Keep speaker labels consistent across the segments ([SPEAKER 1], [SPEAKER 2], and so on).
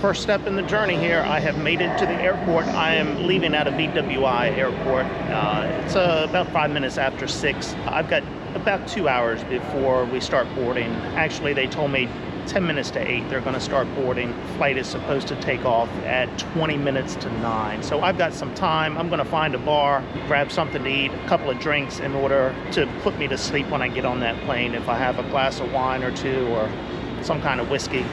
[SPEAKER 1] first step in the journey here. I have made it to the airport. I am leaving out of BWI Airport. It's about 5 minutes after 6. I've got about 2 hours before we start boarding. Actually, they told me 10 minutes to 8 they're going to start boarding. Flight is supposed to take off at 20 minutes to 9. So I've got some time. I'm going to find a bar, grab something to eat, a couple of drinks in order to put me to sleep when I get on that plane. If I have a glass of wine or two or some kind of whiskey,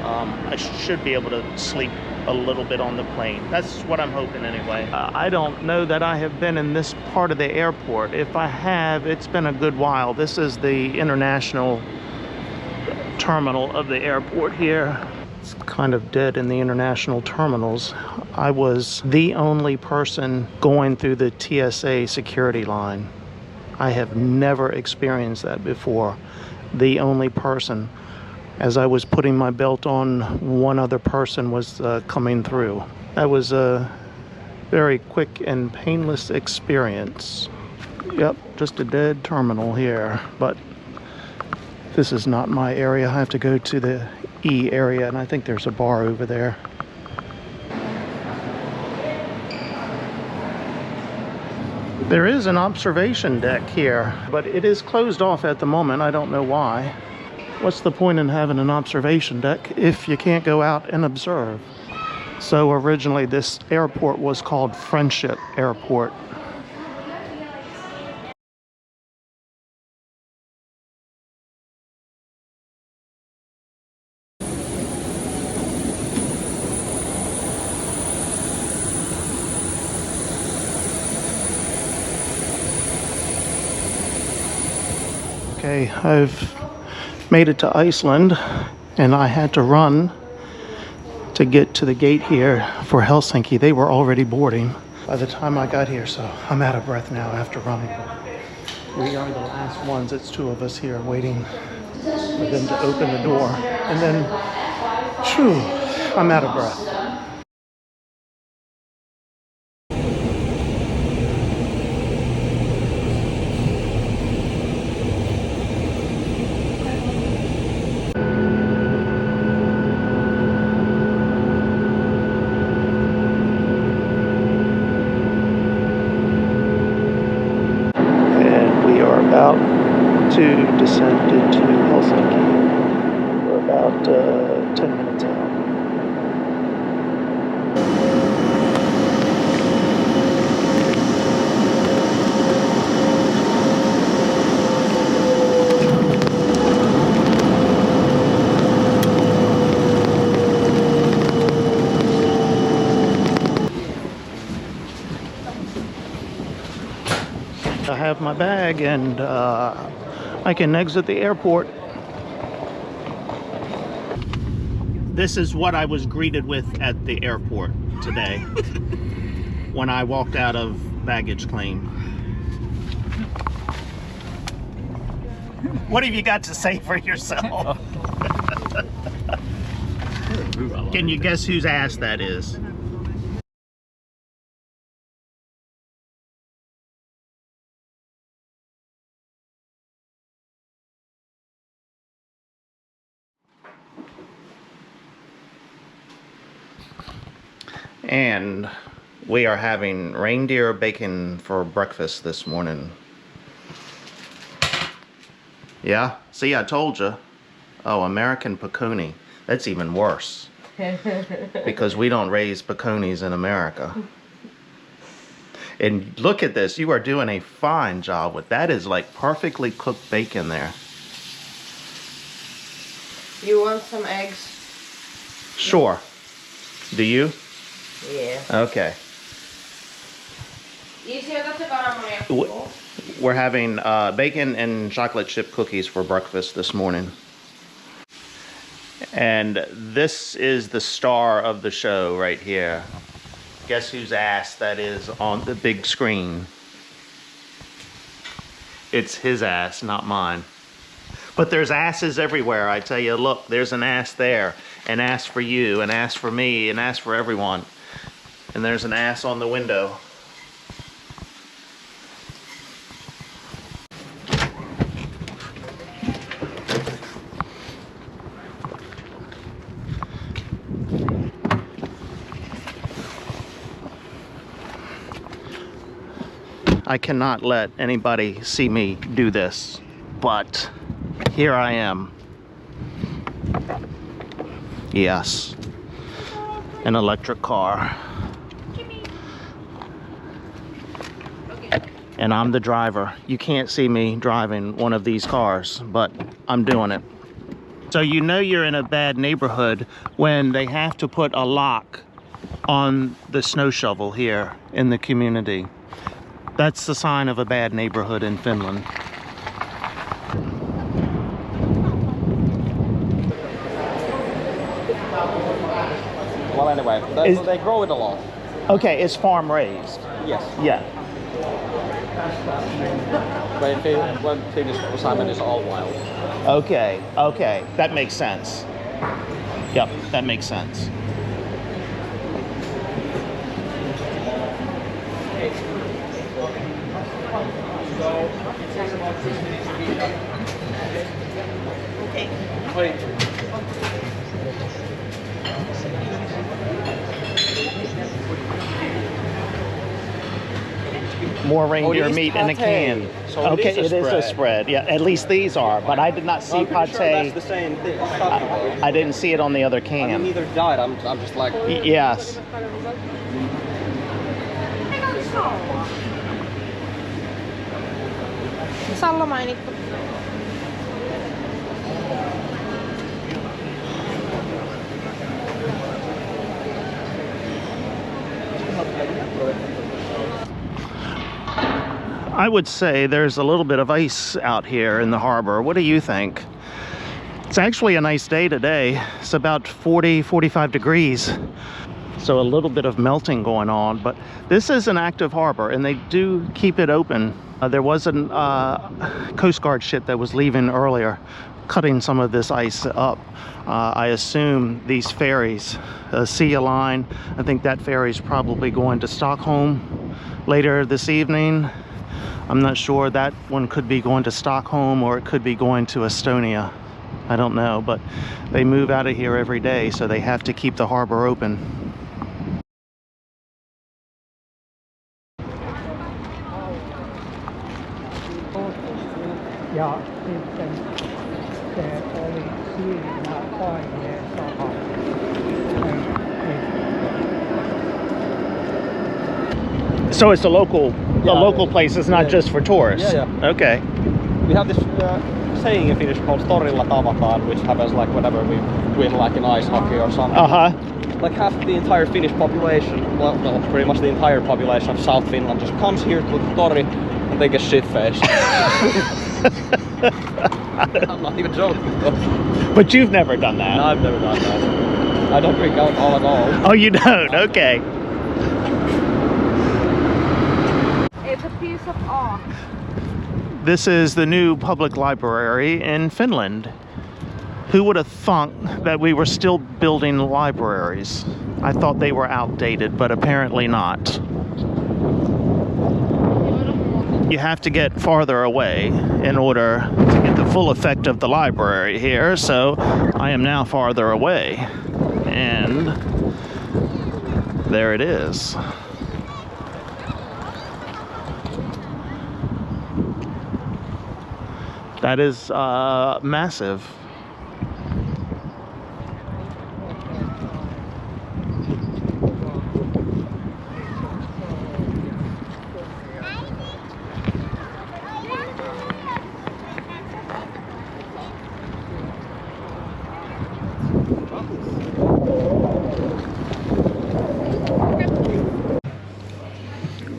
[SPEAKER 1] I should be able to sleep a little bit on the plane. That's what I'm hoping anyway. I don't know that I have been in this part of the airport. If I have, it's been a good while. This is the international terminal of the airport here. It's kind of dead in the international terminals. I was the only person going through the TSA security line. I have never experienced that before. The only person. As I was putting my belt on, one other person was coming through. That was a very quick and painless experience. Yep, just a dead terminal here, but this is not my area. I have to go to the E area, and I think there's a bar over there. There is an observation deck here, but it is closed off at the moment. I don't know why. What's the point in having an observation deck if you can't go out and observe? So originally this airport was called Friendship Airport. Okay, I've made it to Iceland, and I had to run to get to the gate here for Helsinki. They were already boarding by the time I got here, so I'm out of breath now after running. We are the last ones. It's 2 of us here waiting for them to open the door, and then, phew, I'm out of breath. About to descend into Helsinki. We're about 10 minutes out. I have my bag, and I can exit the airport. This is what I was greeted with at the airport today when I walked out of baggage claim. What have you got to say for yourself? Can you guess whose ass that is? And we are having reindeer bacon for breakfast this morning. Yeah, see, I told you. Oh, American peconi. That's even worse. Because we don't raise peconis in America. And look at this. You are doing a fine job with that. Is like perfectly cooked bacon there.
[SPEAKER 2] You want some eggs?
[SPEAKER 1] Sure. Do you?
[SPEAKER 2] Yeah.
[SPEAKER 1] Okay. We're having bacon and chocolate chip cookies for breakfast this morning. And this is the star of the show right here. Guess whose ass that is on the big screen? It's his ass, not mine. But there's asses everywhere, I tell you. Look, there's an ass there. An ass for you, an ass for me, an ass for everyone. And there's an ass on the window. I cannot let anybody see me do this, but here I am. Yes, an electric car. And I'm the driver. You can't see me driving one of these cars, but I'm doing it. So you know you're in a bad neighborhood when they have to put a lock on the snow shovel here in the community. That's the sign of a bad neighborhood in Finland.
[SPEAKER 3] Well, anyway, they grow it a lot.
[SPEAKER 1] Okay, it's farm raised.
[SPEAKER 3] Yes.
[SPEAKER 1] Yeah.
[SPEAKER 3] When Finnish salmon is all wild.
[SPEAKER 1] Okay, okay, that makes sense. Yep, that makes sense. More reindeer meat in a can.
[SPEAKER 3] So
[SPEAKER 1] okay,
[SPEAKER 3] it is a
[SPEAKER 1] spread. Yeah, at least these are. But I did not see
[SPEAKER 3] I'm
[SPEAKER 1] pate.
[SPEAKER 3] sure that's the same thing.
[SPEAKER 1] I didn't see it on the other
[SPEAKER 3] I
[SPEAKER 1] can.
[SPEAKER 3] mean, neither did I. I'm just like.
[SPEAKER 1] Yes.
[SPEAKER 2] Salla mainittu.
[SPEAKER 1] I would say there's a little bit of ice out here in the harbor. What do you think? It's actually a nice day today. It's about 40, 45 degrees. So a little bit of melting going on, but this is an active harbor and they do keep it open. There was a Coast Guard ship that was leaving earlier, cutting some of this ice up. I assume these ferries, Sea Line, I think that ferry's probably going to Stockholm later this evening. I'm not sure, that one could be going to Stockholm or it could be going to Estonia. I don't know, but they move out of here every day, so they have to keep the harbor open.
[SPEAKER 4] Ja sitten se oli siinä vaiheessa.
[SPEAKER 1] So it's a local place, it's not
[SPEAKER 3] Yeah.
[SPEAKER 1] just for tourists?
[SPEAKER 3] Yeah, yeah.
[SPEAKER 1] Okay.
[SPEAKER 3] We have this saying in Finnish called "Torilla tavataan," which happens like whenever we win, like in ice hockey or something.
[SPEAKER 1] Uh-huh.
[SPEAKER 3] Like half the entire Finnish population, well, pretty much the entire population of South Finland just comes here to the tori and they get shit-faced. I'm not even joking though.
[SPEAKER 1] But you've never done that?
[SPEAKER 3] No, I've never done that. I don't drink alcohol at all.
[SPEAKER 1] Oh, you don't? Okay.
[SPEAKER 2] It's a piece of art.
[SPEAKER 1] This is the new public library in Finland. Who would have thunk that we were still building libraries? I thought they were outdated, but apparently not. You have to get farther away in order to get the full effect of the library here, so I am now farther away. And there it is. That is massive.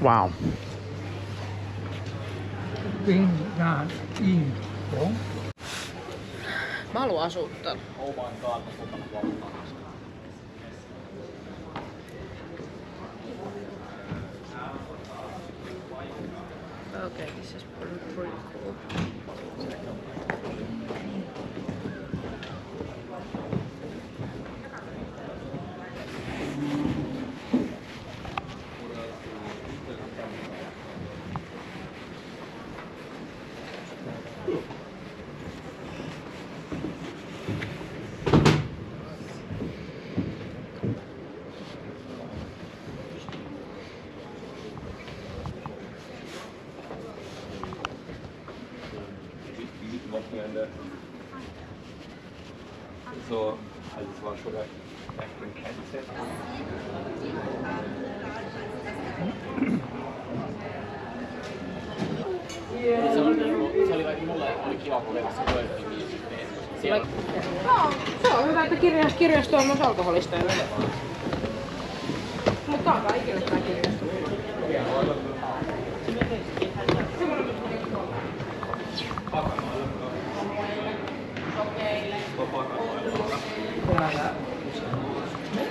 [SPEAKER 1] Wow.
[SPEAKER 4] Finland info.
[SPEAKER 2] Mä haluan asua täällä. Okay, this is pretty cool.
[SPEAKER 3] So I just want to show that acting headset.
[SPEAKER 5] Se oli vaikka mulle oli kiva, kun levassa koettiin siellä. Joo, se on hyvä, että kirjasto on myös alkoholista. Mutta on kaikille tämä kirjasto.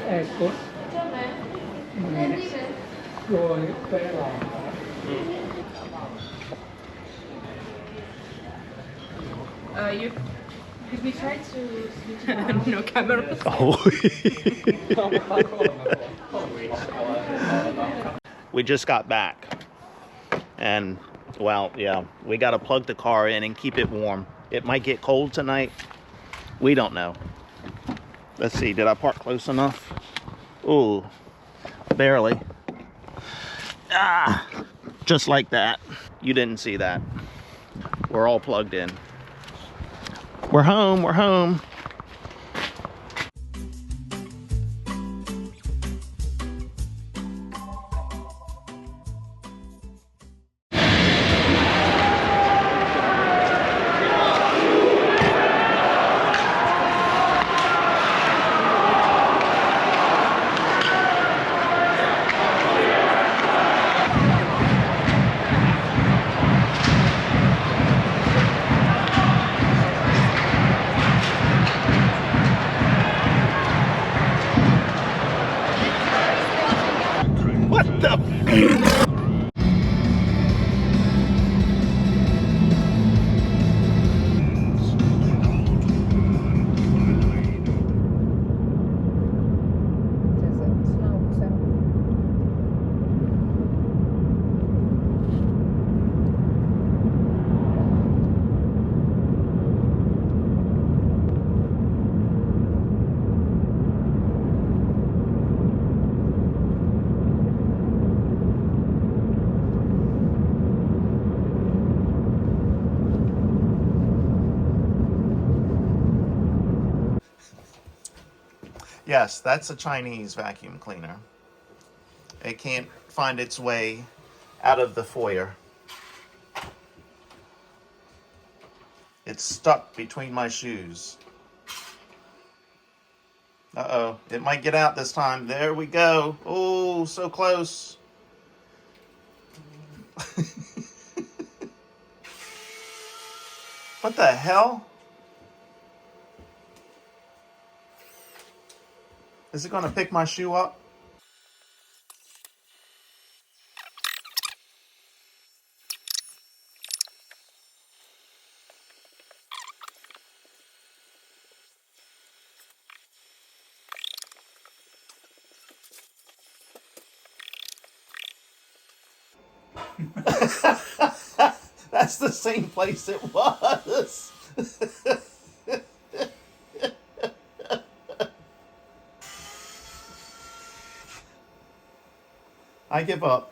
[SPEAKER 4] Ecco. Voi pelata.
[SPEAKER 2] Could we try to no camera?
[SPEAKER 1] Oh. We just got back. And, well, yeah, we got to plug the car in and keep it warm. It might get cold tonight. We don't know. Let's see, did I park close enough? Ooh, barely. Ah, just like that. You didn't see that. We're all plugged in. We're home, we're home. What the? Yes, that's a Chinese vacuum cleaner. It can't find its way out of the foyer. It's stuck between my shoes. Uh-oh, it might get out this time. There we go. Oh, so close. What the hell? Is it going to pick my shoe up? That's the same place it was. I give up.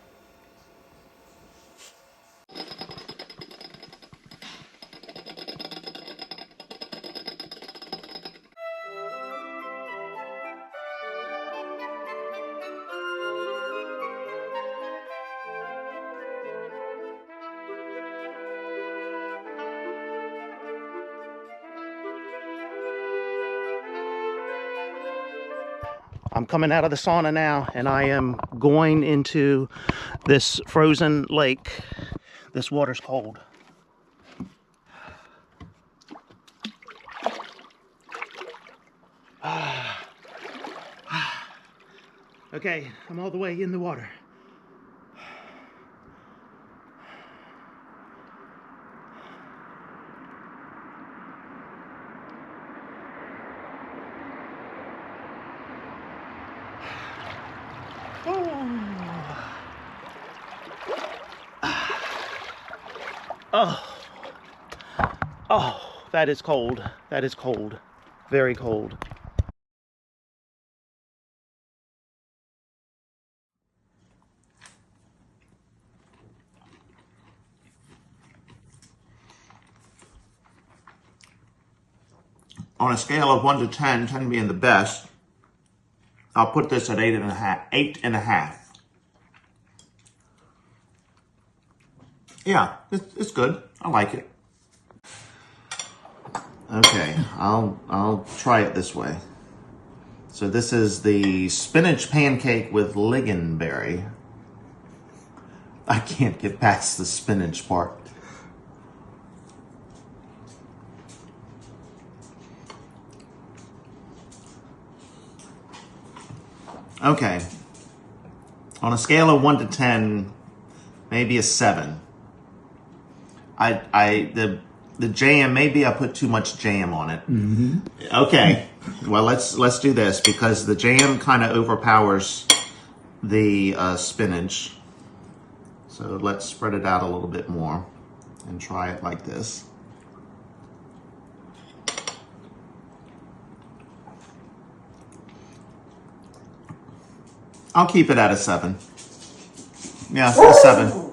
[SPEAKER 1] I'm coming out of the sauna now, and I am going into this frozen lake. This water's cold. Okay, I'm all the way in the water. Oh, oh, that is cold. That is cold. Very cold.
[SPEAKER 6] On a scale of 1 to 10, 10 being the best, I'll put this at 8.5. 8.5. Yeah, it's good. I like it. Okay, I'll try it this way. So this is the spinach pancake with lingonberry. I can't get past the spinach part. Okay. On a scale of 1 to 10, maybe a 7. The jam, maybe I put too much jam on it. Mm-hmm. Okay. Well, let's do this because the jam kind of overpowers the spinach. So let's spread it out a little bit more and try it like this. I'll keep it at a 7. Yeah, a 7.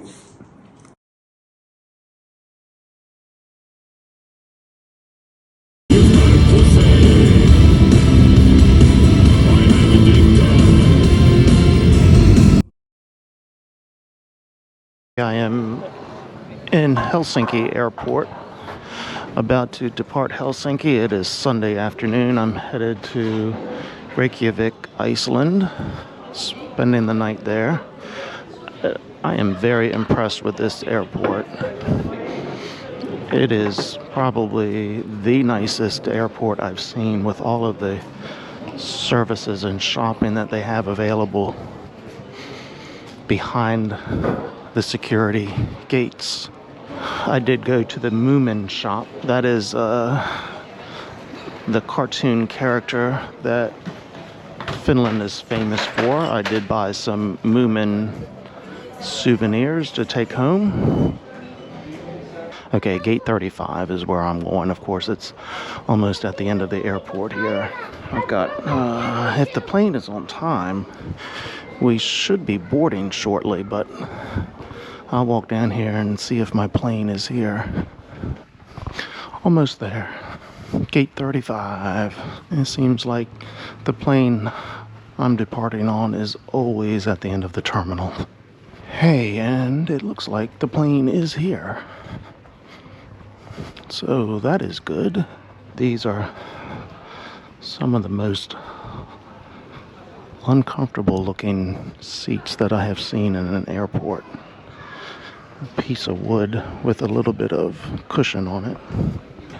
[SPEAKER 1] I am in Helsinki airport, about to depart Helsinki. It is Sunday afternoon. I'm headed to Reykjanes, Iceland, spending the night there. I am very impressed with this airport. It is probably the nicest airport I've seen, with all of the services and shopping that they have available behind the security gates. I did go to the Moomin shop. That is the cartoon character that Finland is famous for. I did buy some Moomin souvenirs to take home. Okay, gate 35 is where I'm going. Of course, it's almost at the end of the airport here. I've got, if the plane is on time, we should be boarding shortly, but I'll walk down here and see if my plane is here. Almost there. Gate 35. It seems like the plane I'm departing on is always at the end of the terminal. Hey, and it looks like the plane is here. So that is good. These are some of the most uncomfortable looking seats that I have seen in an airport. A piece of wood with a little bit of cushion on it.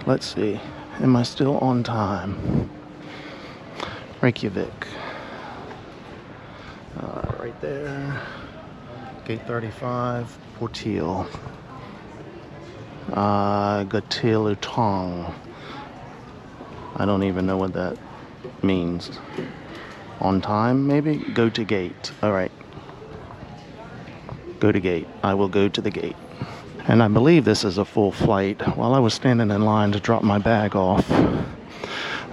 [SPEAKER 1] Let's see, am I still on time? Reykjavik. Right there. Gate 35, Portil. Gatilutong. I don't even know what that means. On time, maybe? Go to gate. All right. Go to gate. I will go to the gate. And I believe this is a full flight. While I was standing in line to drop my bag off,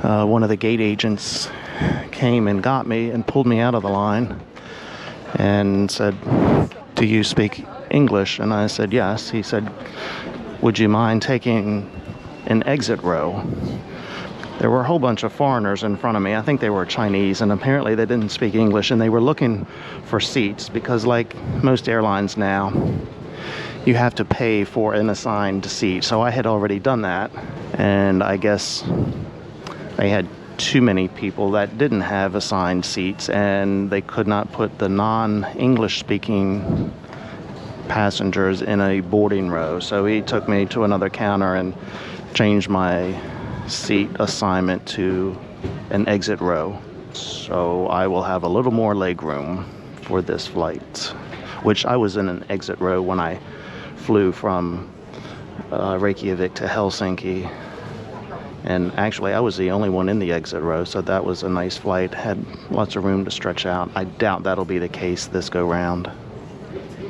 [SPEAKER 1] one of the gate agents came and got me and pulled me out of the line and said, "Do you speak English?" And I said, "Yes." He said, "Would you mind taking an exit row?" There were a whole bunch of foreigners in front of me. I think they were Chinese, and apparently they didn't speak English, and they were looking for seats because, like most airlines now, you have to pay for an assigned seat. So I had already done that, and I guess they had too many people that didn't have assigned seats, and they could not put the non-English speaking passengers in a boarding row. So he took me to another counter and changed my seat assignment to an exit row. So I will have a little more leg room for this flight, which I was in an exit row when I flew from Reykjavik to Helsinki. And actually, I was the only one in the exit row, so that was a nice flight. Had lots of room to stretch out. I doubt that'll be the case this go round.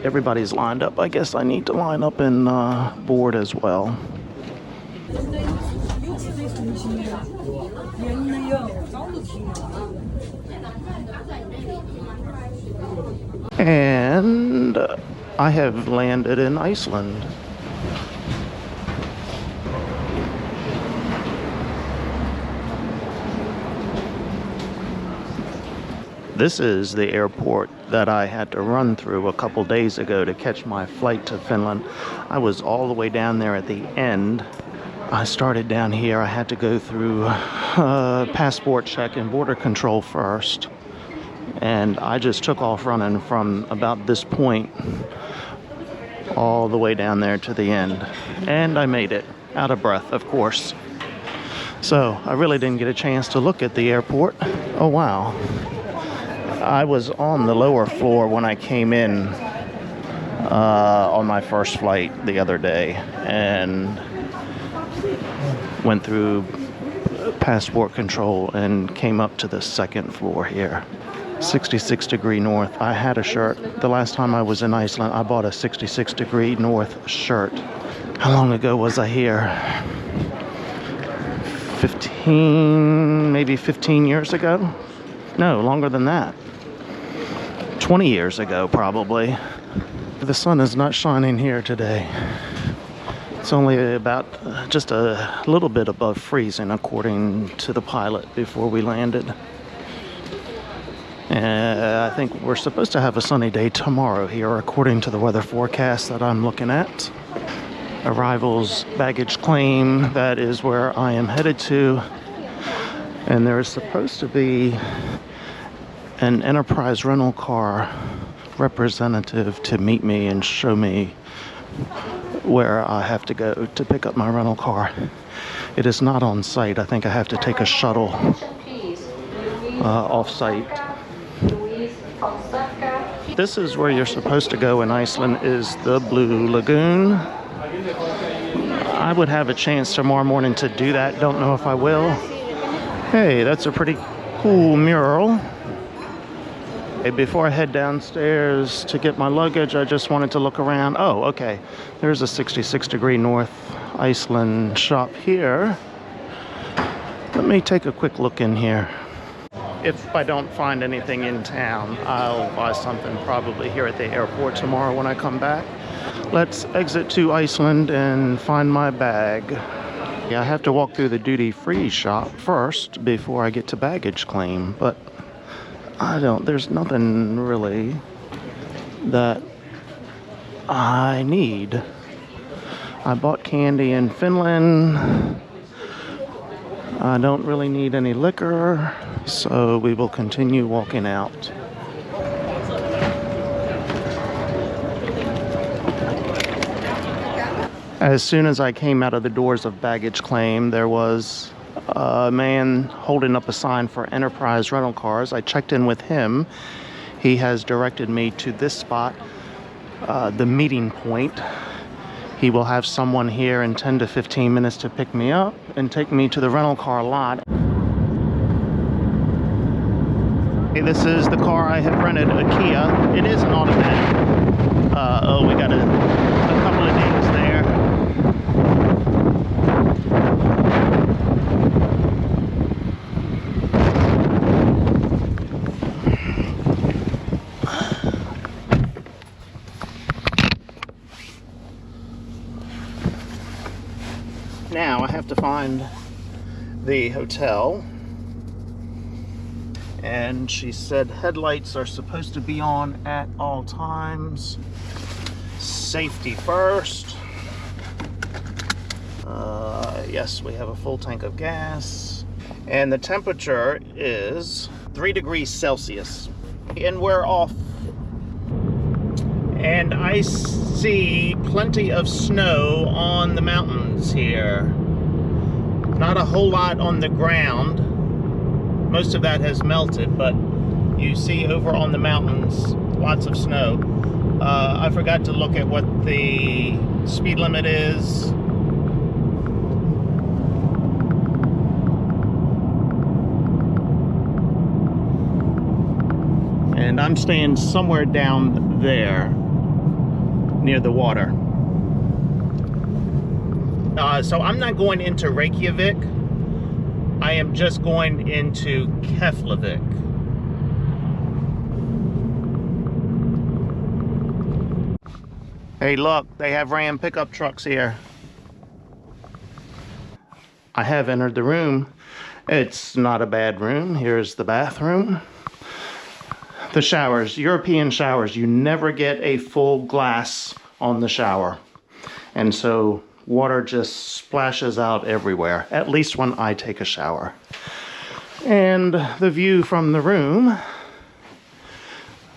[SPEAKER 1] Everybody's lined up. I guess I need to line up and board as well. And I have landed in Iceland. This is the airport that I had to run through a couple days ago to catch my flight to Finland. I was all the way down there at the end. I started down here. I had to go through passport check and border control first. And I just took off running from about this point all the way down there to the end. And I made it, out of breath, of course. So I really didn't get a chance to look at the airport. Oh, wow. I was on the lower floor when I came in on my first flight the other day and went through passport control and came up to the second floor here. 66 degree north. I had a shirt. The last time I was in Iceland, I bought a 66 degree north shirt. How long ago was I here? maybe 15 years ago? No, longer than that. 20 years ago, probably. The sun is not shining here today. It's only about just a little bit above freezing, according to the pilot before we landed. I think we're supposed to have a sunny day tomorrow here, according to the weather forecast that I'm looking at. Arrivals, baggage claim, that is where I am headed to. And there is supposed to be an Enterprise rental car representative to meet me and show me where I have to go to pick up my rental car. It is not on site. I think I have to take a shuttle off site. This is where you're supposed to go in Iceland, is the Blue Lagoon. I would have a chance tomorrow morning to do that. Don't know if I will. Hey, that's a pretty cool mural. Before I head downstairs to get my luggage, I just wanted to look around. Oh, okay. There's a 66 degree north Iceland shop here. Let me take a quick look in here. If I don't find anything in town, I'll buy something probably here at the airport tomorrow when I come back. Let's exit to Iceland and find my bag. Yeah, I have to walk through the duty-free shop first before I get to baggage claim, but there's nothing really that I need. I bought candy in Finland. I don't really need any liquor, so we will continue walking out. As soon as I came out of the doors of baggage claim, there was a man holding up a sign for Enterprise rental cars. I checked in with him. He has directed me to this spot, the meeting point. He will have someone here in 10 to 15 minutes to pick me up and take me to the rental car lot. Okay, this is the car I have rented, a Kia. It is an automatic. We got a couple of names there. Now I have to find the hotel, and she said headlights are supposed to be on at all times. Safety first. Yes, we have a full tank of gas, and the temperature is 3 degrees Celsius, and we're off. And I see plenty of snow on the mountains here. Not a whole lot on the ground. Most of that has melted, but you see over on the mountains lots of snow. I forgot to look at what the speed limit is. And I'm staying somewhere down there near the water. So I'm not going into Reykjavik. I am just going into Keflavik. Hey, look, they have Ram pickup trucks here. I have entered the room. It's not a bad room. Here's the bathroom. the showers, European showers, you never get a full glass on the shower. And so water just splashes out everywhere, at least when I take a shower. And the view from the room,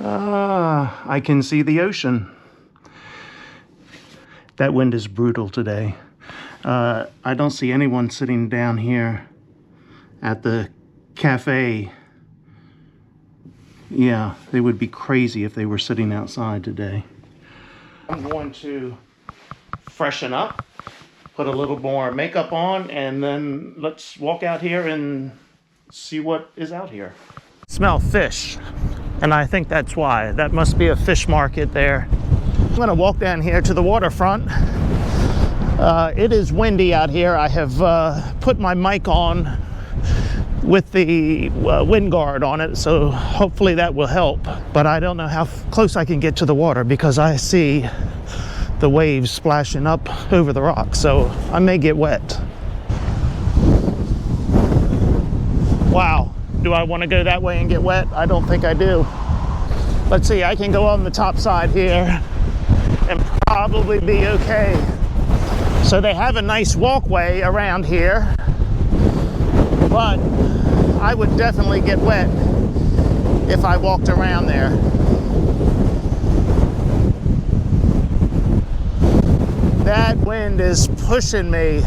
[SPEAKER 1] I can see the ocean. That wind is brutal today. I don't see anyone sitting down here at the cafe. Yeah, they would be crazy if they were sitting outside today. I'm going to freshen up, put a little more makeup on, and then let's walk out here and see what is out here. Smell fish, and I think that's why. That must be a fish market there. I'm gonna walk down here to the waterfront. It is windy out here. I have put my mic on with the wind guard on it, so hopefully that will help. But I don't know how close I can get to the water because I see the waves splashing up over the rocks, so I may get wet. Wow, do I want to go that way and get wet? I don't think I do. Let's see, I can go on the top side here and probably be okay. So they have a nice walkway around here, but I would definitely get wet if I walked around there. That wind is pushing me.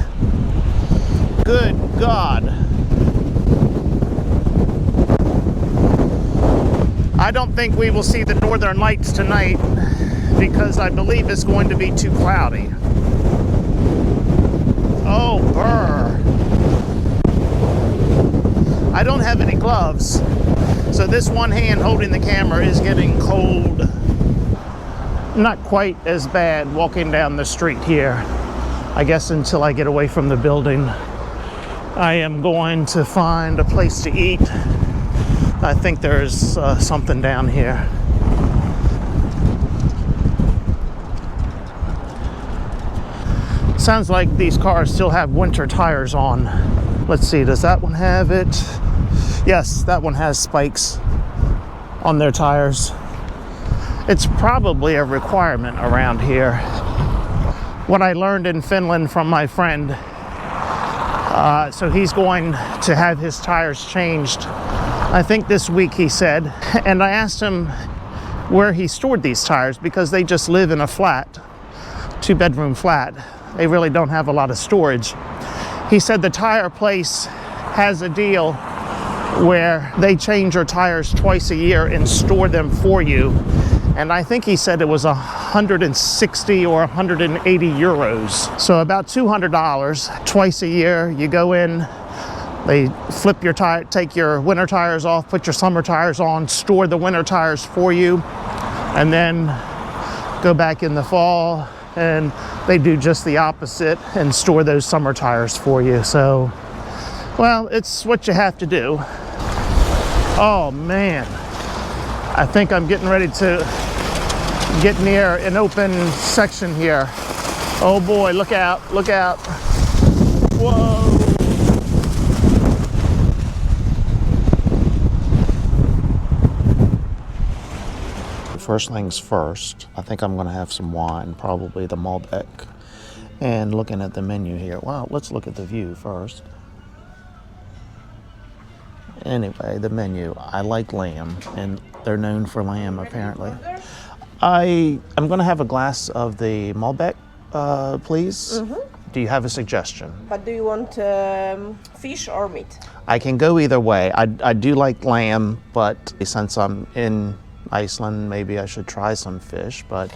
[SPEAKER 1] Good God. I don't think we will see the northern lights tonight because I believe it's going to be too cloudy. Oh, brr. I don't have any gloves, so this one hand holding the camera is getting cold. Not quite as bad walking down the street here, I guess, until I get away from the building. I am going to find a place to eat. I think there's something down here. Sounds like these cars still have winter tires on. Let's see, does that one have it? Yes, that one has spikes on their tires. It's probably a requirement around here. What I learned in Finland from my friend, so he's going to have his tires changed, I think this week, he said. And I asked him where he stored these tires because they just live in a flat, 2-bedroom flat. They really don't have a lot of storage. He said the tire place has a deal where they change your tires twice a year and store them for you. And I think he said it was 160 or 180 euros. So about $200 twice a year. You go in, they flip your tire, take your winter tires off, put your summer tires on, store the winter tires for you, and then go back in the fall and they do just the opposite and store those summer tires for you. So, well, it's what you have to do. Oh man, I think I'm getting ready to get near an open section here. Oh boy, look out, look out. Whoa. First things first, I think I'm gonna have some wine, probably the Malbec. And looking at the menu here, well, let's look at the view first. Anyway, the menu, I like lamb, and they're known for lamb apparently. I'm gonna have a glass of the Malbec, please. Mm-hmm. Do you have a suggestion?
[SPEAKER 2] But do you want fish or meat?
[SPEAKER 1] I can go either way. I do like lamb, but since I'm in Iceland, maybe I should try some fish, but...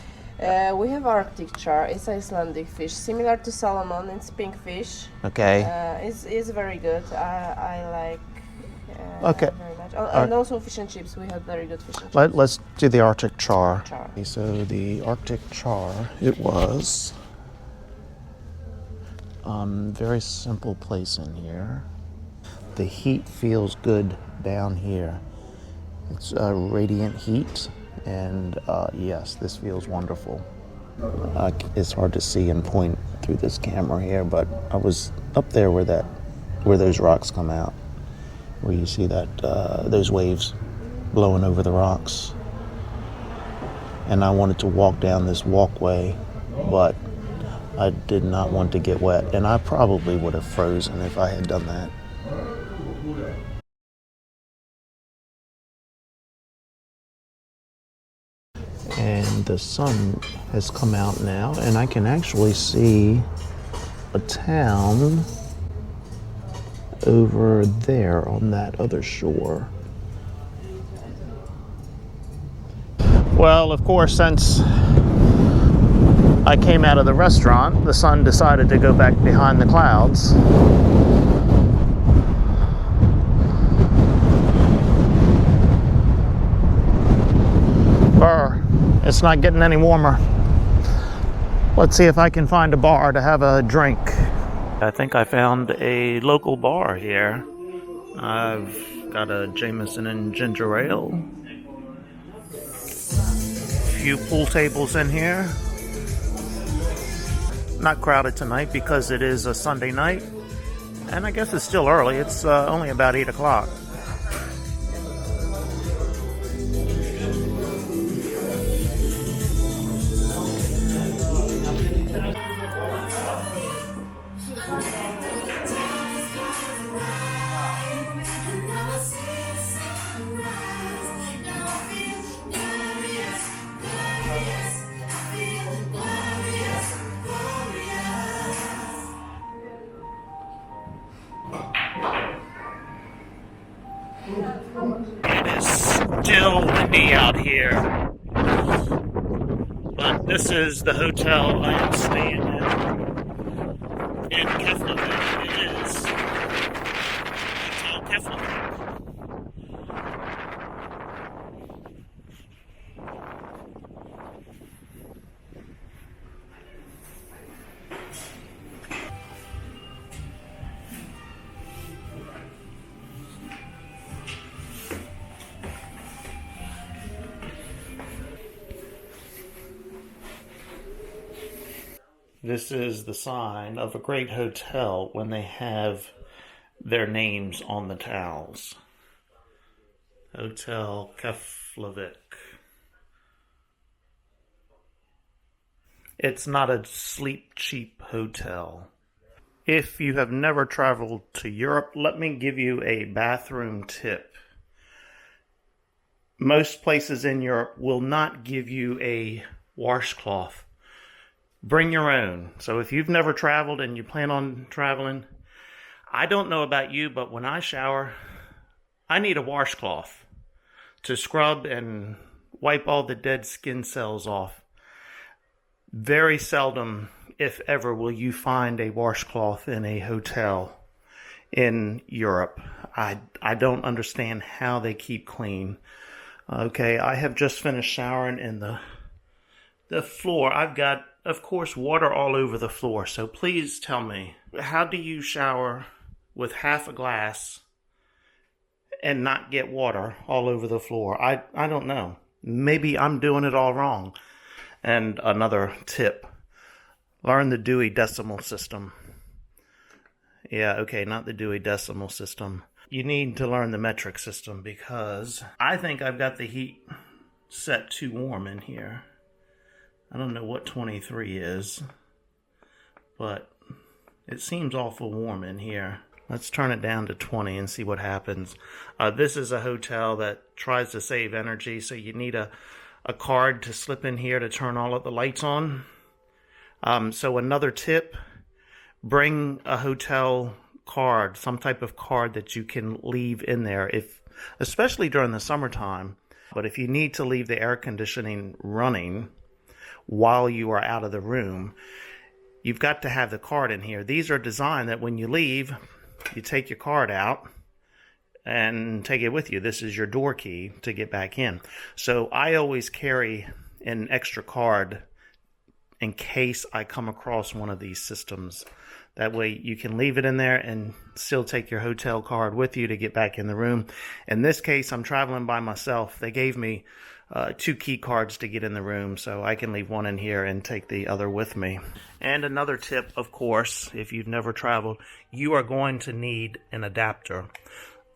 [SPEAKER 2] we have Arctic char. It's Icelandic fish, similar to salmon. It's pink fish.
[SPEAKER 1] Okay.
[SPEAKER 2] It's very good. I like
[SPEAKER 1] okay.
[SPEAKER 2] very much. And also fish and chips. We have very good fish and chips.
[SPEAKER 1] Let's do the Arctic char. So the Arctic char, it was very simple place in here. The heat feels good down here. It's radiant heat, and yes, this feels wonderful. It's hard to see and point through this camera here, but I was up there where those rocks come out, where you see that those waves
[SPEAKER 6] blowing over the rocks. And I wanted to walk down this walkway, but I did not want to get wet. And I probably would have frozen if I had done that. And the sun has come out now, and I can actually see a town over there on that other shore. Well, of course, since I came out of the restaurant, the sun decided to go back behind the clouds. Brr, it's not getting any warmer. Let's see if I can find a bar to have a drink. I think I found a local bar here. I've got a Jameson and ginger ale. Few pool tables in here. Not crowded tonight because it is a Sunday night, and I guess it's still early. It's only about 8 o'clock. It is still windy out here, but this is the hotel I am staying in Keflavik. It is Hotel Keflavik. This is the sign of a great hotel when they have their names on the towels. Hotel Keflavik. It's not a sleep cheap hotel. If you have never traveled to Europe, let me give you a bathroom tip. Most places in Europe will not give you a washcloth. Bring your own. So if you've never traveled and you plan on traveling, I don't know about you, but when I shower, I need a washcloth to scrub and wipe all the dead skin cells off. Very seldom, if ever, will you find a washcloth in a hotel in Europe. I don't understand how they keep clean. Okay, I have just finished showering in the floor. I've got, of course, water all over the floor. So please tell me, how do you shower with half a glass and not get water all over the floor? I don't know. Maybe I'm doing it all wrong. And another tip, learn the Dewey Decimal System. Yeah, okay, not the Dewey Decimal System. You need to learn the metric system because I think I've got the heat set too warm in here. I don't know what 23 is, but it seems awful warm in here. Let's turn it down to 20 and see what happens. This is a hotel that tries to save energy, so you need a card to slip in here to turn all of the lights on. So another tip, bring a hotel card, some type of card that you can leave in there, especially during the summertime. But if you need to leave the air conditioning running while you are out of the room, you've got to have the card in here. These are designed that when you leave, you take your card out and take it with you. This is your door key to get back in. So I always carry an extra card in case I come across one of these systems. That way you can leave it in there and still take your hotel card with you to get back in the room. In this case, I'm traveling by myself. They gave me 2 key cards to get in the room, so I can leave one in here and take the other with me. And another tip, of course, if you've never traveled, you are going to need an adapter.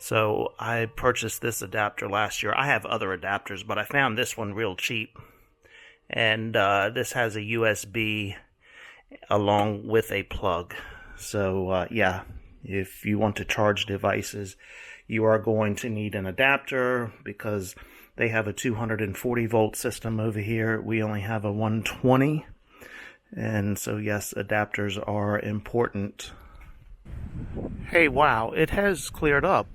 [SPEAKER 1] So I purchased this adapter last year. I have other adapters, but I found this one real cheap. And this has a USB along with a plug. So yeah, if you want to charge devices, you are going to need an adapter because they have a 240 volt system over here. We only have a 120. And so yes, adapters are important. Hey, wow, it has cleared up.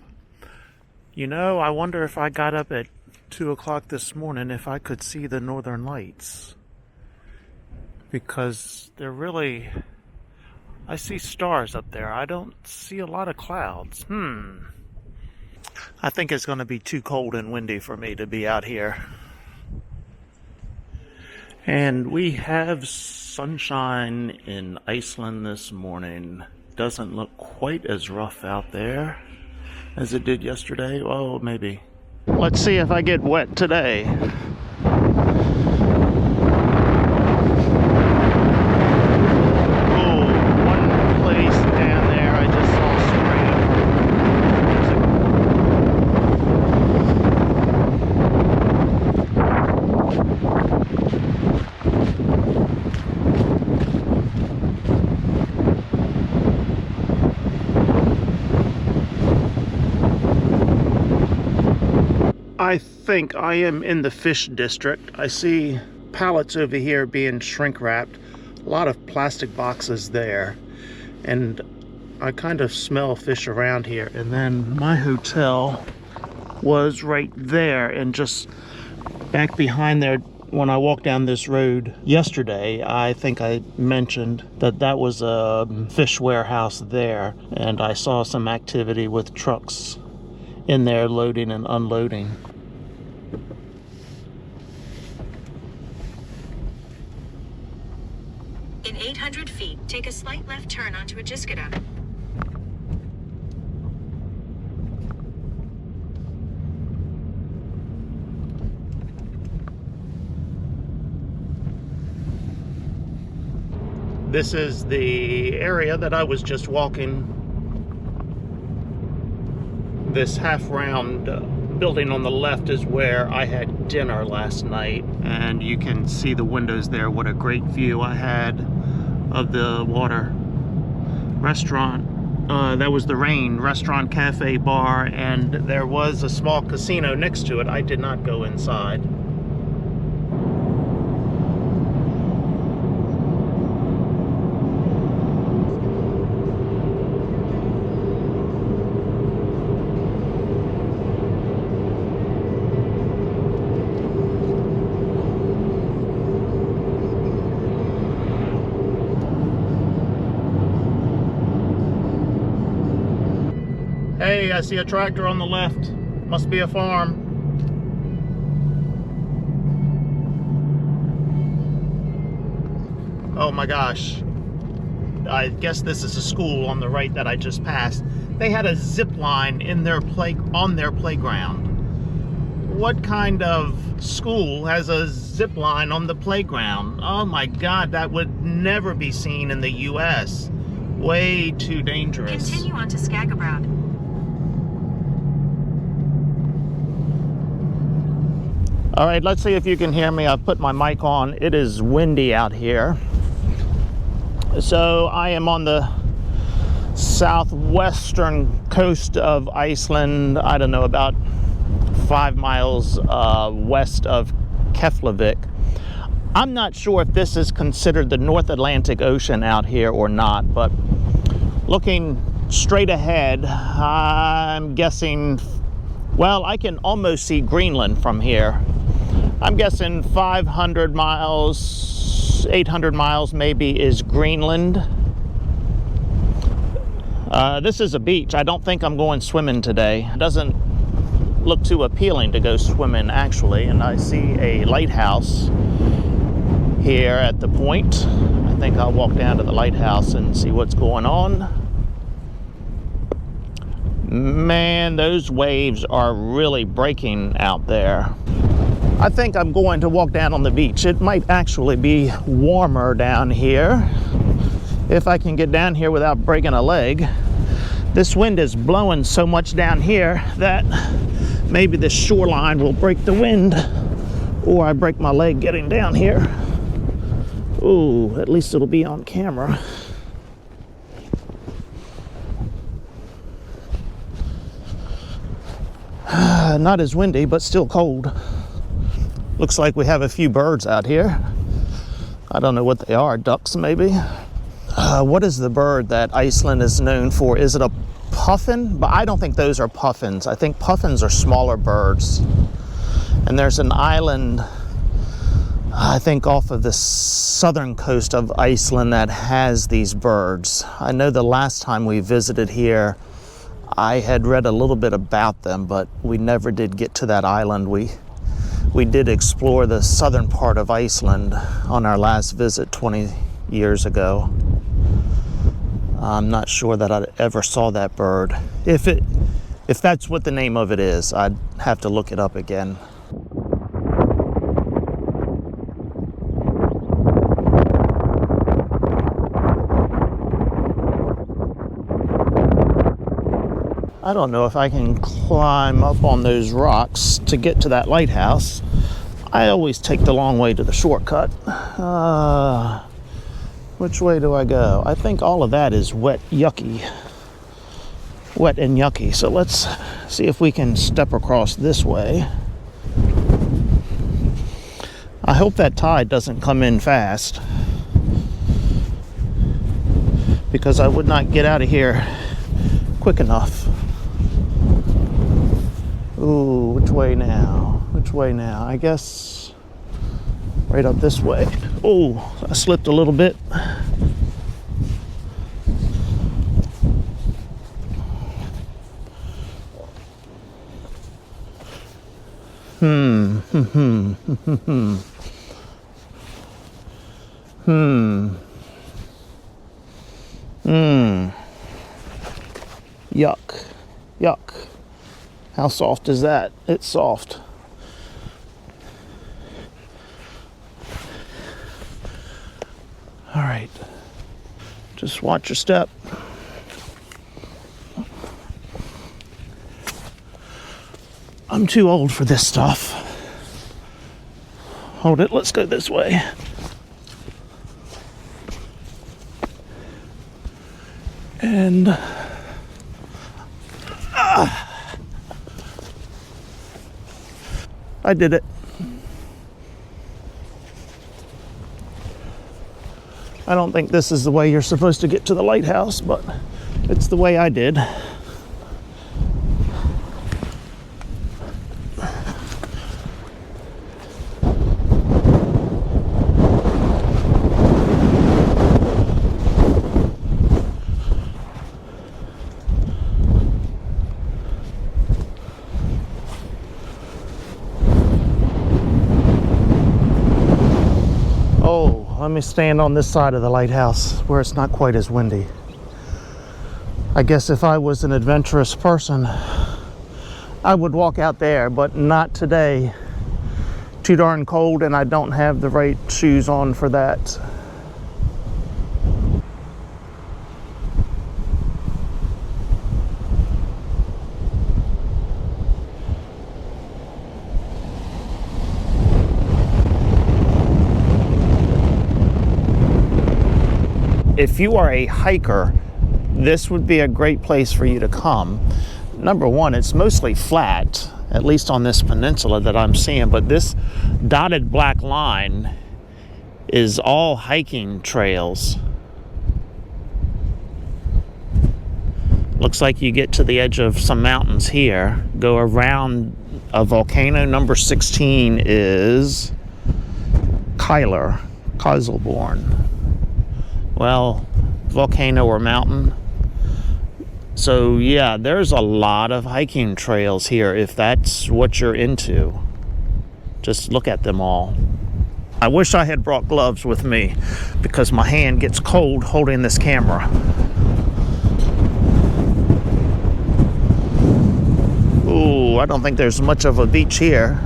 [SPEAKER 1] You know, I wonder if I got up at 2 o'clock this morning if I could see the northern lights. Because they're really... I see stars up there. I don't see a lot of clouds. I think it's going to be too cold and windy for me to be out here. And we have sunshine in Iceland this morning. Doesn't look quite as rough out there as it did yesterday. Oh, maybe. Let's see if I get wet today. Oh, one place down there I just saw I think I am in the fish district. I see pallets over here being shrink wrapped. A lot of plastic boxes there. And I kind of smell fish around here. And then my hotel was right there. And just back behind there, when I walked down this road yesterday, I think I mentioned that that was a fish warehouse there. And I saw some activity with trucks in there loading and unloading.
[SPEAKER 7] In 800 feet, take a slight left turn onto Ajiskada.
[SPEAKER 1] This is the area that I was just walking. This half-round building on the left is where I had dinner last night, and you can see the windows there. What a great view I had of the water. Restaurant, that was the Rain restaurant, cafe, bar, and there was a small casino next to it. I did not go inside. Hey, I see a tractor on the left. Must be a farm. Oh my gosh. I guess this is a school on the right that I just passed. They had a zip line in their on their playground. What kind of school has a zip line on the playground? Oh my God, that would never be seen in the US. Way too dangerous.
[SPEAKER 7] Continue on to Skagerbrad.
[SPEAKER 1] All right, let's see if you can hear me. I've put my mic on. It is windy out here. So I am on the southwestern coast of Iceland. I don't know, about 5 miles west of Keflavik. I'm not sure if this is considered the North Atlantic Ocean out here or not, but looking straight ahead, I'm guessing, well, I can almost see Greenland from here. I'm guessing 500 miles, 800 miles maybe is Greenland. This is a beach. I don't think I'm going swimming today. It doesn't look too appealing to go swimming, actually. And I see a lighthouse here at the point. I think I'll walk down to the lighthouse and see what's going on. Man, those waves are really breaking out there. I think I'm going to walk down on the beach. It might actually be warmer down here if I can get down here without breaking a leg. This wind is blowing so much down here that maybe the shoreline will break the wind, or I break my leg getting down here. Ooh, at least it'll be on camera. Not as windy, but still cold. Looks like we have a few birds out here. I don't know what they are, ducks maybe. What is the bird that Iceland is known for? Is it a puffin? But I don't think those are puffins. I think puffins are smaller birds. And there's an island, I think off of the southern coast of Iceland, that has these birds. I know the last time we visited here, I had read a little bit about them, but we never did get to that island. We did explore the southern part of Iceland on our last visit 20 years ago. I'm not sure that I ever saw that bird. If that's what the name of it is, I'd have to look it up again. I don't know if I can climb up on those rocks to get to that lighthouse. I always take the long way to the shortcut. Which way do I go? I think all of that is wet and yucky. So let's see if we can step across this way. I hope that tide doesn't come in fast, because I would not get out of here quick enough. Ooh, which way now? Which way now? I guess right up this way. Oh, I slipped a little bit. Yuck. Yuck. How soft is that? It's soft. All right. Just watch your step. I'm too old for this stuff. Hold it, let's go this way. And I did it. I don't think this is the way you're supposed to get to the lighthouse, but it's the way I did. Let me stand on this side of the lighthouse where it's not quite as windy. I guess if I was an adventurous person, I would walk out there, but not today. Too darn cold, and I don't have the right shoes on for that. If you are a hiker, this would be a great place for you to come. Number one, it's mostly flat, at least on this peninsula that I'm seeing, but this dotted black line is all hiking trails. Looks like you get to the edge of some mountains here, go around a volcano. Number 16 is Keiselborn. Well, volcano or mountain. So yeah, there's a lot of hiking trails here if that's what you're into. Just look at them all. I wish I had brought gloves with me because my hand gets cold holding this camera. Ooh, I don't think there's much of a beach here.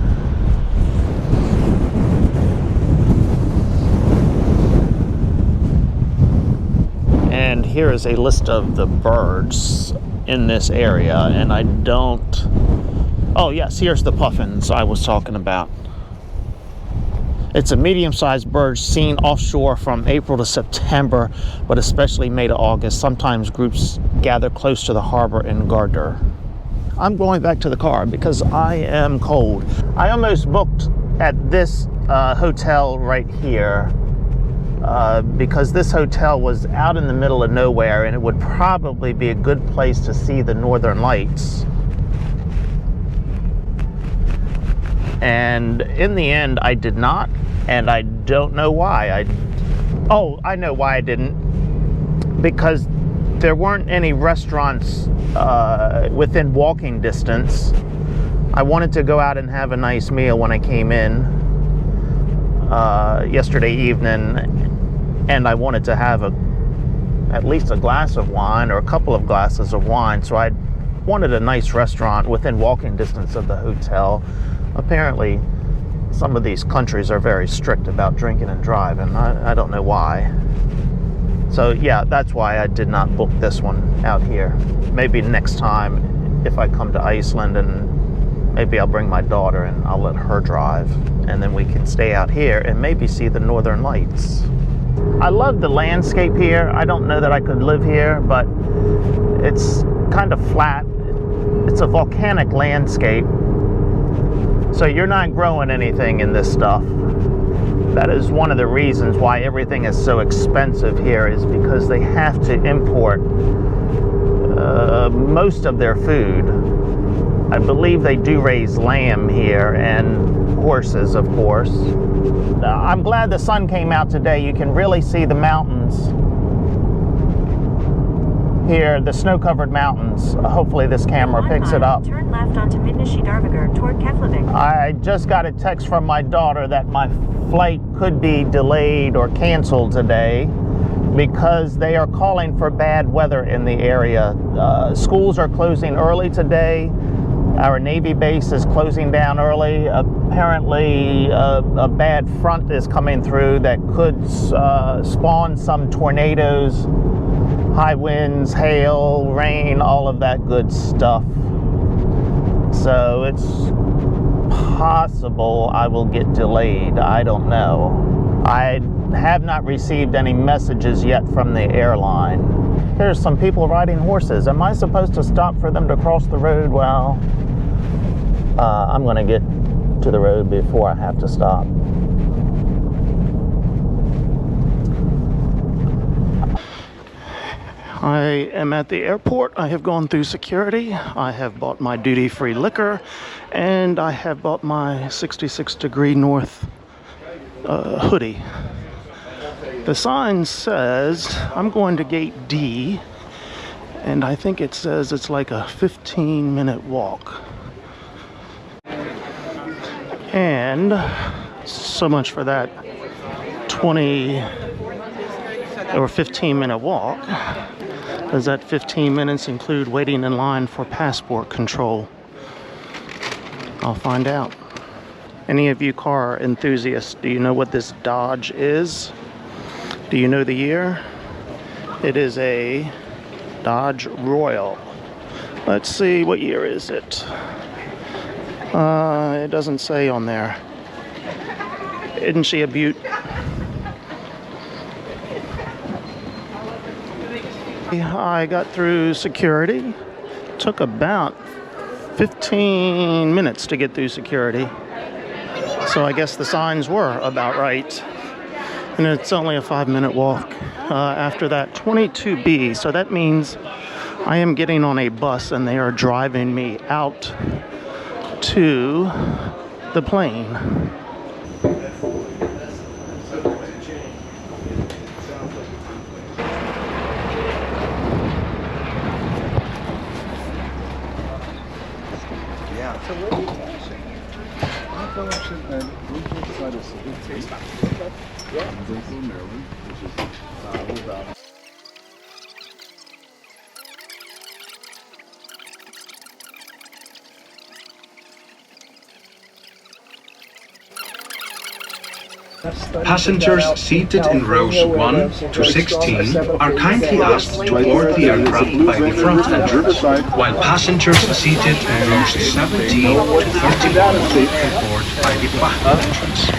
[SPEAKER 1] And here is a list of the birds in this area, and I don't... Oh yes, here's the puffins I was talking about. It's a medium-sized bird seen offshore from April to September, but especially May to August. Sometimes groups gather close to the harbor in Gardar. I'm going back to the car because I am cold. I almost booked at this hotel right here because this hotel was out in the middle of nowhere, and it would probably be a good place to see the Northern Lights. And in the end, I did not, and I don't know why. I know why I didn't. Because there weren't any restaurants within walking distance. I wanted to go out and have a nice meal when I came in yesterday evening, and I wanted to have at least a glass of wine or a couple of glasses of wine, so I wanted a nice restaurant within walking distance of the hotel. Apparently, some of these countries are very strict about drinking and driving. I don't know why. So yeah, that's why I did not book this one out here. Maybe next time, if I come to Iceland, and maybe I'll bring my daughter and I'll let her drive, and then we can stay out here and maybe see the Northern Lights. I love the landscape here. I don't know that I could live here, but it's kind of flat. It's a volcanic landscape. So you're not growing anything in this stuff. That is one of the reasons why everything is so expensive here, is because they have to import most of their food. I believe they do raise lamb here, and horses, of course. I'm glad the sun came out today. You can really see the mountains here, the snow-covered mountains. Hopefully this camera picks it up.
[SPEAKER 7] Turn left onto Midnishidarvigur toward Keflavik.
[SPEAKER 1] I just got a text from my daughter that my flight could be delayed or canceled today because they are calling for bad weather in the area. Schools are closing early today. Our Navy base is closing down early. Apparently, a bad front is coming through that could spawn some tornadoes, high winds, hail, rain, all of that good stuff. So it's possible I will get delayed. I don't know. I have not received any messages yet from the airline. Here's some people riding horses. Am I supposed to stop for them to cross the road? Well, I'm going to get to the road before I have to stop. I am at the airport. I have gone through security. I have bought my duty-free liquor, and I have bought my 66 degree north hoodie. The sign says I'm going to gate D, and I think it says it's like a 15-minute walk. And so much for that 20 or 15-minute walk. Does that 15 minutes include waiting in line for passport control? I'll find out. Any of you car enthusiasts, do you know what this Dodge is? Do you know the year? It is a Dodge Royal. Let's see, what year is it? It doesn't say on there. Isn't she a beaut? I got through security. Took about 15 minutes to get through security. So I guess the signs were about right. And it's only a 5-minute walk after that. 22B. So that means I am getting on a bus and they are driving me out to the plane.
[SPEAKER 8] Passengers seated in rows 1 to 16 are kindly asked to board the aircraft by the front entrance, while passengers seated in rows 17 to 31 can board by the back entrance.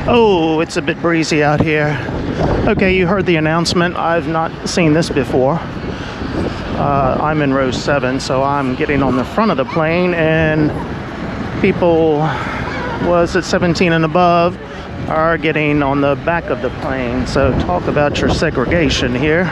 [SPEAKER 1] Oh, it's a bit breezy out here. Okay, you heard the announcement. I've not seen this before. I'm in row 7, so I'm getting on the front of the plane, and people was at 17 and above are getting on the back of the plane. So talk about your segregation here.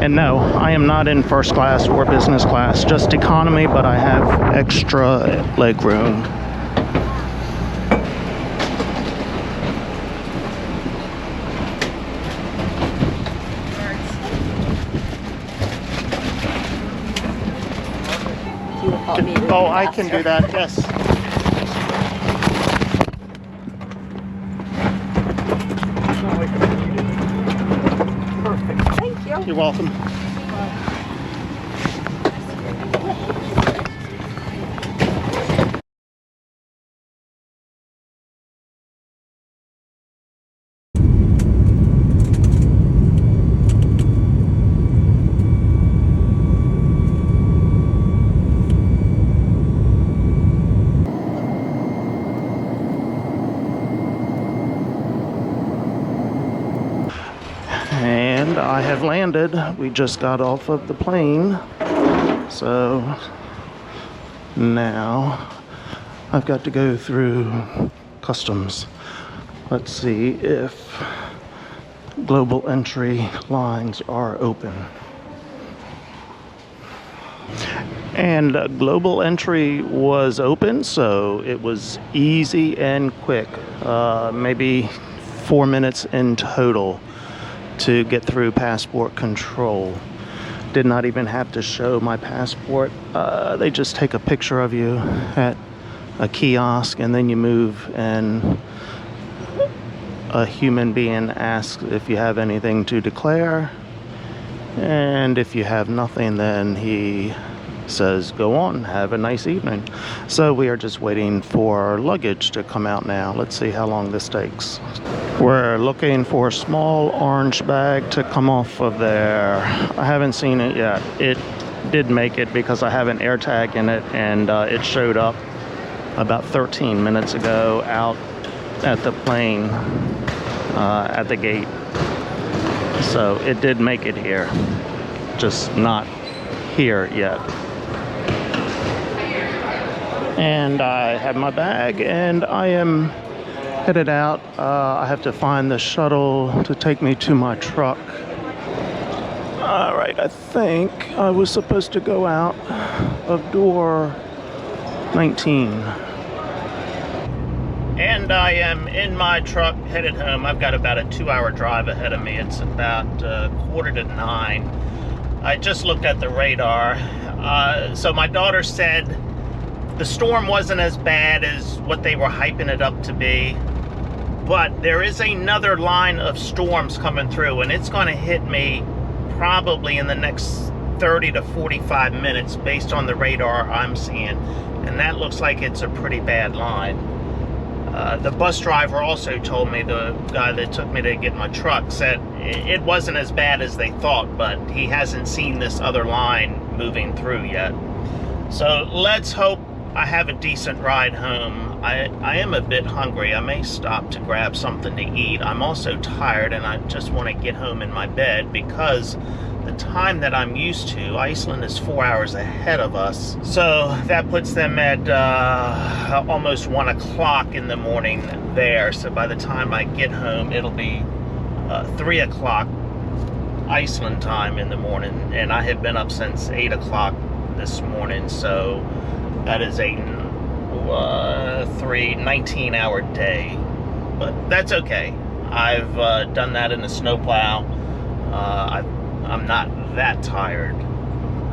[SPEAKER 1] And no, I am not in first class or business class, just economy, but I have extra leg room. Oh, I can do that, yes. Perfect.
[SPEAKER 2] Thank you.
[SPEAKER 1] You're welcome. And I have landed. We just got off of the plane. So now I've got to go through customs. Let's see if global entry lines are open. And global entry was open, so it was easy and quick. Maybe 4 minutes in total to get through passport control. Did not even have to show my passport. They just take a picture of you at a kiosk, and then you move, and a human being asks if you have anything to declare, and if you have nothing, then he says go on, have a nice evening. So we are just waiting for luggage to come out now. Let's see how long this takes. We're looking for a small orange bag to come off of there. I haven't seen it yet. It did make it because I have an AirTag in it, and it showed up about 13 minutes ago out at the plane at the gate. So it did make it here, just not here yet. And I have my bag, and I am headed out. I have to find the shuttle to take me to my truck. All right, I think I was supposed to go out of door 19. And I am in my truck headed home. I've got about a 2-hour drive ahead of me. It's about 8:45. I just looked at the radar. So my daughter said the storm wasn't as bad as what they were hyping it up to be, but there is another line of storms coming through, and it's going to hit me probably in the next 30 to 45 minutes based on the radar I'm seeing, and that looks like it's a pretty bad line. The bus driver also told me, the guy that took me to get my truck, said it wasn't as bad as they thought, but he hasn't seen this other line moving through yet. So let's hope I have a decent ride home. I am a bit hungry. I may stop to grab something to eat. I'm also tired, and I just want to get home in my bed because the time that I'm used to, Iceland is 4 hours ahead of us. So that puts them at almost 1 o'clock in the morning there. So by the time I get home, it'll be 3 o'clock Iceland time in the morning. And I have been up since 8 o'clock this morning. So that is a 19-hour day. But that's okay. I've done that in a snowplow. I'm not that tired.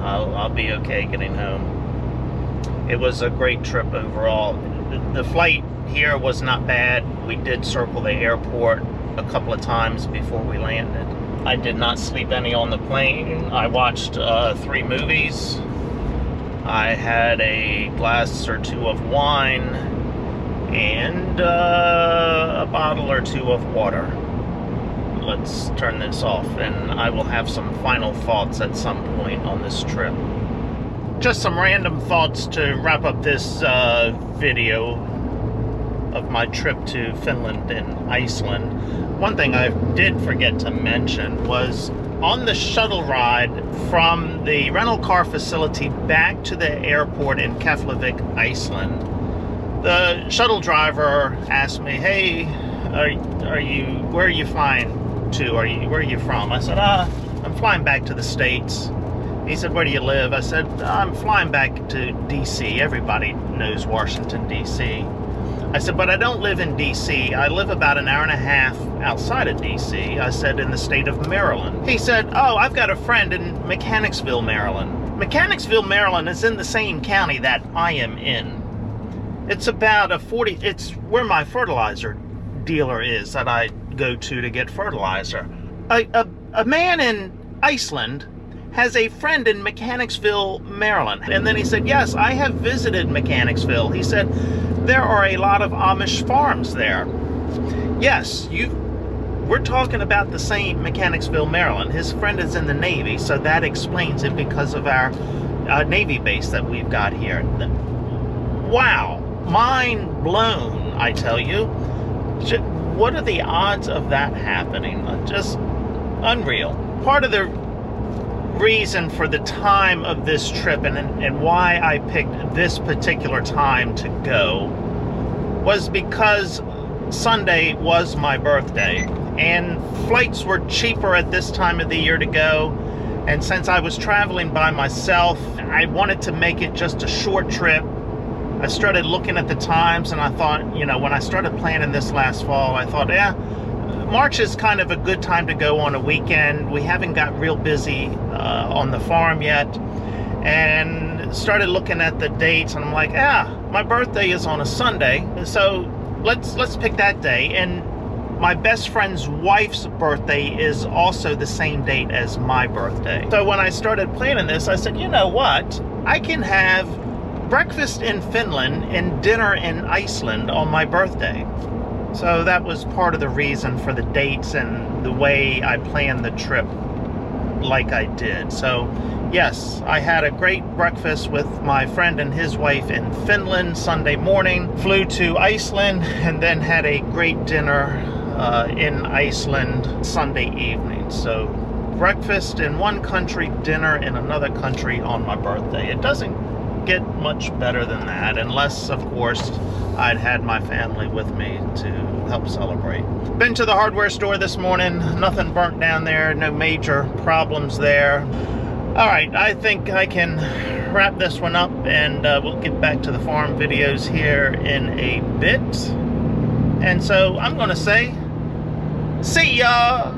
[SPEAKER 1] I'll be okay getting home. It was a great trip overall. The flight here was not bad. We did circle the airport a couple of times before we landed. I did not sleep any on the plane. I watched 3 movies. I had a glass or 2 of wine and a bottle or 2 of water. Let's turn this off and I will have some final thoughts at some point on this trip. Just some random thoughts to wrap up this video of my trip to Finland and Iceland. One thing I did forget to mention was on the shuttle ride from the rental car facility back to the airport in Keflavik, Iceland, the shuttle driver asked me, "Hey, where are you flying to? Where are you from?" I said, "I'm flying back to the States." He said, "Where do you live?" I said, "I'm flying back to DC. Everybody knows Washington, DC." I said, "But I don't live in DC. I live about an hour and a half outside of DC." I said, "In the state of Maryland." He said, "Oh, I've got a friend in Mechanicsville, Maryland." Mechanicsville, Maryland is in the same county that I am in. It's about it's where my fertilizer dealer is that I go to get fertilizer. A man in Iceland has a friend in Mechanicsville, Maryland. And then he said, "Yes, I have visited Mechanicsville." He said, "There are a lot of Amish farms there." Yes, we're talking about the same Mechanicsville, Maryland. His friend is in the Navy, so that explains it because of our Navy base that we've got here. Wow, mind blown, I tell you. What are the odds of that happening? Just unreal. Part of the reason for the time of this trip and why I picked this particular time to go was because Sunday was my birthday and flights were cheaper at this time of the year to go, and since I was traveling by myself, I wanted to make it just a short trip. I started looking at the times and I thought, when I started planning this last fall, I thought, yeah, March is kind of a good time to go on a weekend. We haven't got real busy on the farm yet, and started looking at the dates, and I'm like, my birthday is on a Sunday, so let's pick that day. And my best friend's wife's birthday is also the same date as my birthday. So when I started planning this, I said, you know what? I can have breakfast in Finland and dinner in Iceland on my birthday. So that was part of the reason for the dates and the way I planned the trip like I did. So yes, I had a great breakfast with my friend and his wife in Finland Sunday morning, flew to Iceland, and then had a great dinner in Iceland Sunday evening. So breakfast in one country, dinner in another country on my birthday. It doesn't get much better than that, unless of course I'd had my family with me to help celebrate. Been to the hardware store this morning, nothing burnt down there, no major problems there. All right, I think I can wrap this one up, and we'll get back to the farm videos here in a bit. And so I'm gonna say, see ya!